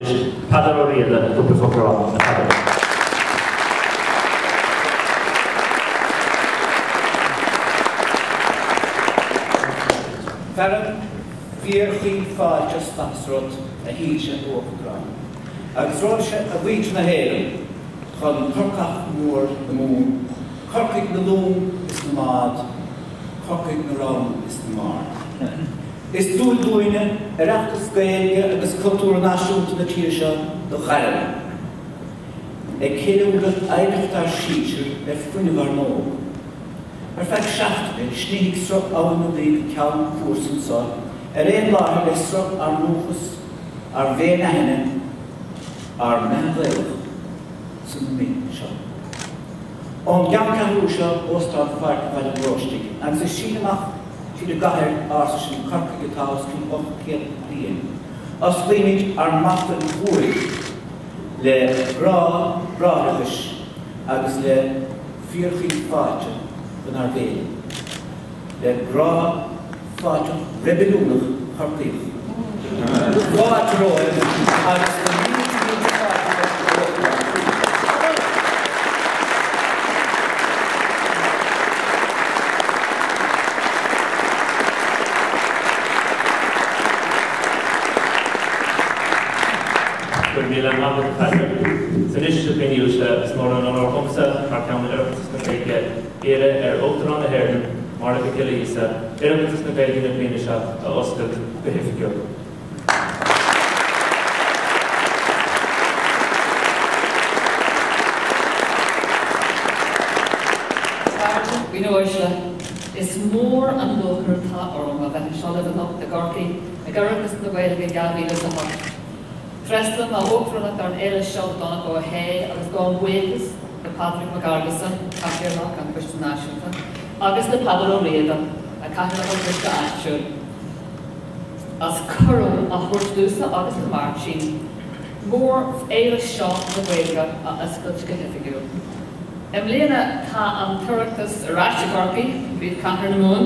Peadar Ó Riada, go Uachtarán. Feran fíorchaí fáilte spasrod a híse Uachtaráin. Agus Soilse a bhuiit na hÉireann chun corcach mór na mún, corcaigh na lún is na mád, corcaigh na ram is na mar. Is dúil dúine Oireachtas Gaeilge agus cultúr náisiúnta na tíre seo do Gaeilge. Ag céadúlacht éireachtar sítear fuinneamh nó. Ar feadh seachtaine sníigh srug abhainn na bhíigh ceann cuasain sá, aréir láthair le srug ar núchas ar bhéin aithne ar meadhléilech san mí seo. Ón gceann seo óstáil Fáilte bhaile bróisteach, agus is sin amach siad a gcathair ása sin corcaigh atá cin 8 bliain. Os líonigh ar machtan chuig le bráithis agus le fíorchaí fáilte gan ar bhéil. Le grá fáilte rebelúnach corcaigh. Uachtaráin agus le níos fáilte Míle mábhar Peadar. San isise féin Íosa is mór an orchomsa mar ceann Oireachtas na Gaeilge éire Uachtarán na hÉireann Máire Mhic Giolla Íosa Oireachtas na Gaeilge na bliana seo a oscailt go híofaigh. Bhín Uaisle is mór an dóchar tá orm a bheith seoladh na gorcaí a Oireachtas na Gaeilge geallmhíle sa mar. Trestan a Uachtarán ar an éile seo donna go hé agus go an bhuichas le Pádraig Mac Argasan, cathaoirleach an Choiste Aitiúil, agus le Peadar Ó Riada a cathaoirleach an Choiste Aitiúil. As curann a thuairt dúsa agus na mar sin, mór éile seo na Gaeilge a oscailt go híofaigh. Mbliana tá an tuireachtas a ráiste corcaí, bhíodh cathair na mún,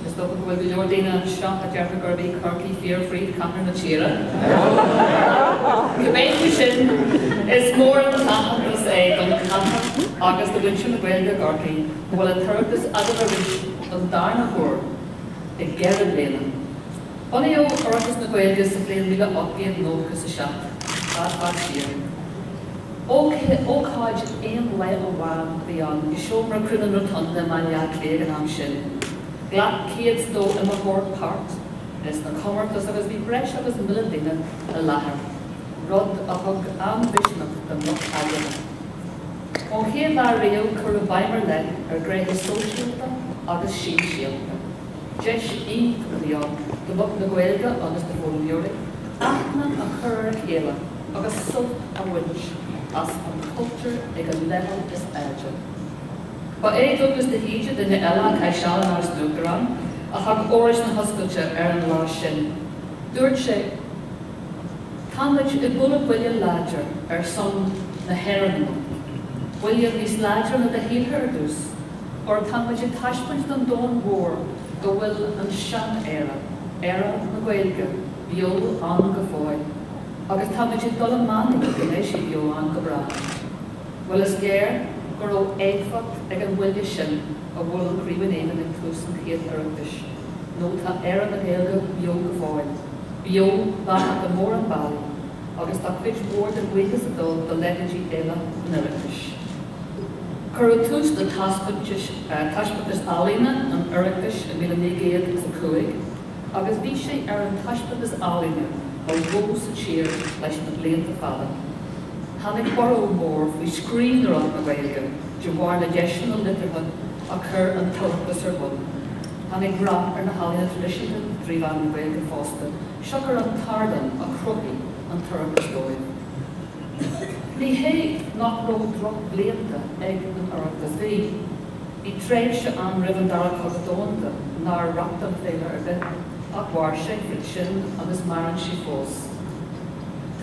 is dócha go bhfuil go leor daoine an seo a dearfa gurbí corcaí fíor-phríomh cathair na tíre. Gabéitú sin is mór an taithachtas é don cathair agus do bhain sin na Gaeilge gorcaí go bhfuil an tuireachtas agad a rís don darna chur i gcéad bliana. Bunaíodh Oireachtas na Gaeilge sa bhliain 1897 fad siar. Ócáid éon le óháin bhí an i seomra cruúna rotunda man leat léag an am sin. Glad céad dó im a Hort Part, is na commartas agus bhí breis agus mille duine a láthair. Rud a thug an-bhisneach den lucht aigéine. Ó chéad lá riamh chur a bhaimar le ar gréithe sóisialta agus síalta. Deis bhí an do lucht na Gaeilge agus do bhfuil leoraigh, aithne a chur a chéile agus sult a bhaint as an cultúr ag an level is airde. Ba é dogus de híide duine eile a caiisiáil ars Uachtarán a thug órais na hoscailte ar an lá sin. Dúirt sé, táid i bula bhuiile láidir ar son na hÉireann. Bhuiile níos láidir na de híoltha ar dús, or táid i taispint don dón mhór go bhfuil an sean éire na Gaeilge, biol an go fáil. Agus táid i dul an mánaigh go éis i bio an go bra. Bhfuil is géir gur ó éagfacht ag an bhuiile sin a bhfuil an críomhan éanamh in tús an chéad Oireachtas. Nó tá éire na Gaeilge bio go fáil. Bio bheith go mór an bailí, agus tá cuid mór de bhuichas adul do legaidí éile na Oireachtas. Cur tús na taispeachtas álaíne an Oireachtas in 1950, agus bhí sé ar an taispeachtas álaíne ó bhóg sa tír leis na blianta fada. Tháinig boró mór bhí scríbhnear an na Gaeilge, de bhair na deisian na litirtha a chur an tuireachtas ar bun. Tháinig rap ar na hálaína tradiisiúta tríomh na Gaeilge fásta, seagar an tardan a cruchaí an tuireachtas dóibh. Ní hé nach ró droch blianta ag an Oireachtas bhí. Bhí tréimh se an roimh dara cosdónta ná rapta an féile ar bith, ach bhair sé frit sin agus mar an si fós.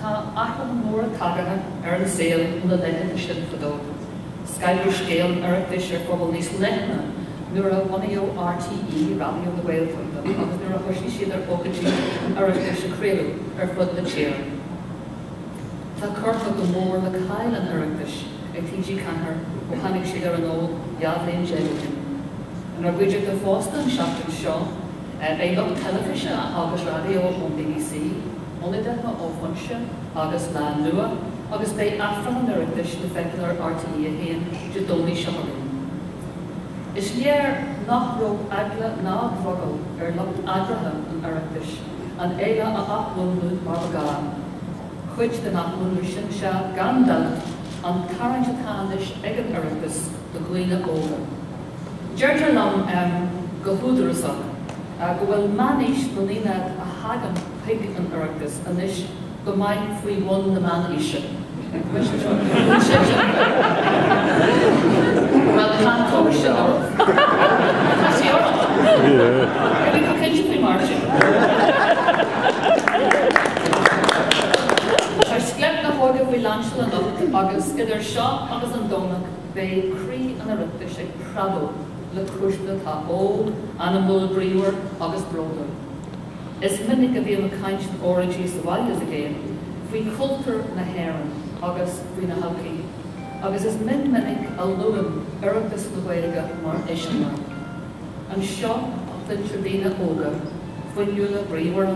Tá achlan mór tagatha ar an saoil na leithe sin fadó. Scaibhir scéal an Oireachtas ar phobal níos leithne nuair a bhunaíodh RTE radio na Gaeltachta agus nuair a thuisí siad ar ógadtí an Oireachtas a chréalú ar fud na tíre. Tá curtha go mór le cail an Oireachtas ag TG Cahar ó hanig siad ar an ó Gaeilge Gaeilge. An ar gcuideach do fásta an seachtain seo, éileach telefíse agus radio ón BBC, ionadaithe ó Funse agus lá nua, agus bé afran an Oireachtas le feiceann ar RTE a héin de dónaí seochaí. Is léir nach raibh eagla ná bhrogal ar lucht agratha an Oireachtas, an éile a achmhúnú mar bhagá. Chuid den achmhúnú sin se gan dalt an carint atáis ag an Oireachtas do Ghaoine óga. Deirtear lam go húdarasach, go bhfuil maníos do líad a hagan chuig an Oireachtas anis go maiid faoi bhun na maníise. Wel, can cóir sin ormh. Tá sí ormh. Rwy'n cael cynnig fwy margin. Ar sgleb na hóga fwy lansel an ocht agus idir seo agus an dónach be crí an Oireachtas ag prado le cwysna tá ó an an bhfuil bríomhar agus bróda. Is minic a bhí an caint an oráid sa bhaile a géin, faoi cultúr na hÉireann agus faoi na halcaí. Agus is minic a luam Oireachtas na Gaeilge mar éisiúna. An seo an trína óga, foiinniú le bríomhar,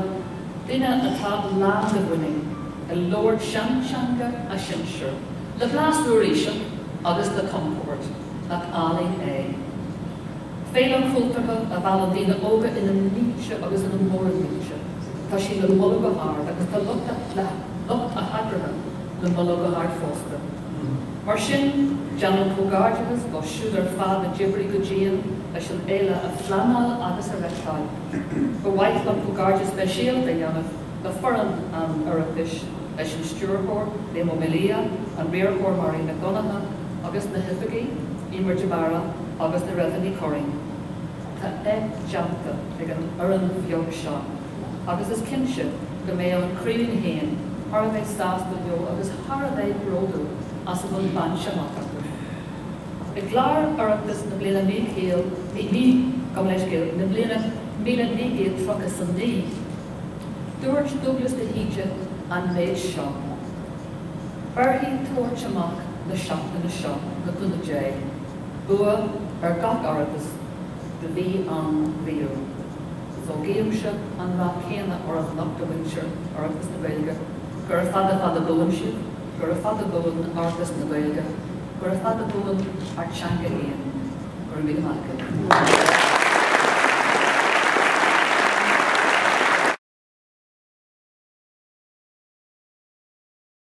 duine atá lá a bhuining, a Lord Seanga a Sinseir, le blasúiríise agus le comport, ach álainn é. Féin an cultúrtha a bhall duine óga ina níte agus ina mór níte. Tá sí le moladh go háir agus tá lucht a hagratha le moladh go háir fósta. Mar sin, Janan Cógáideachas go siúd ar fad a dibrí go díon leis an éile a flamáil agus a reitáil. Go bhaith le Cógáideas speisial de dhéanamh le foran an Oireachtas leis an stúrthór, le Momilia, an réarthór Máire Mhic Giolla agus na hifaigí, Ímar Jabara agus na Revenue Coring. Tá ag deanta ag an oireann bheag seo, agus is cinse go mé an críoinn héin, thar a bheith stás do bheo agus thar a bheith bródú as a bhfuil ban seach acu. I gláir Oireachtas na bliana gom leis gil, na bliana 1900 trocha san dí, dúirt Douglas de Híide an méid seo. Barthaí tuairt amach na seachtaine seo na cúna dé, bua ar gach Oireachtas de bhí an bhíú. So géimse an rá chéanna or an nachtahainseir Oireachtas na Gaeilge, gur a fada buam siad, gur a fada buam Oireachtas na Gaeilge, gur a fada buam ar teanga éan, gur a mí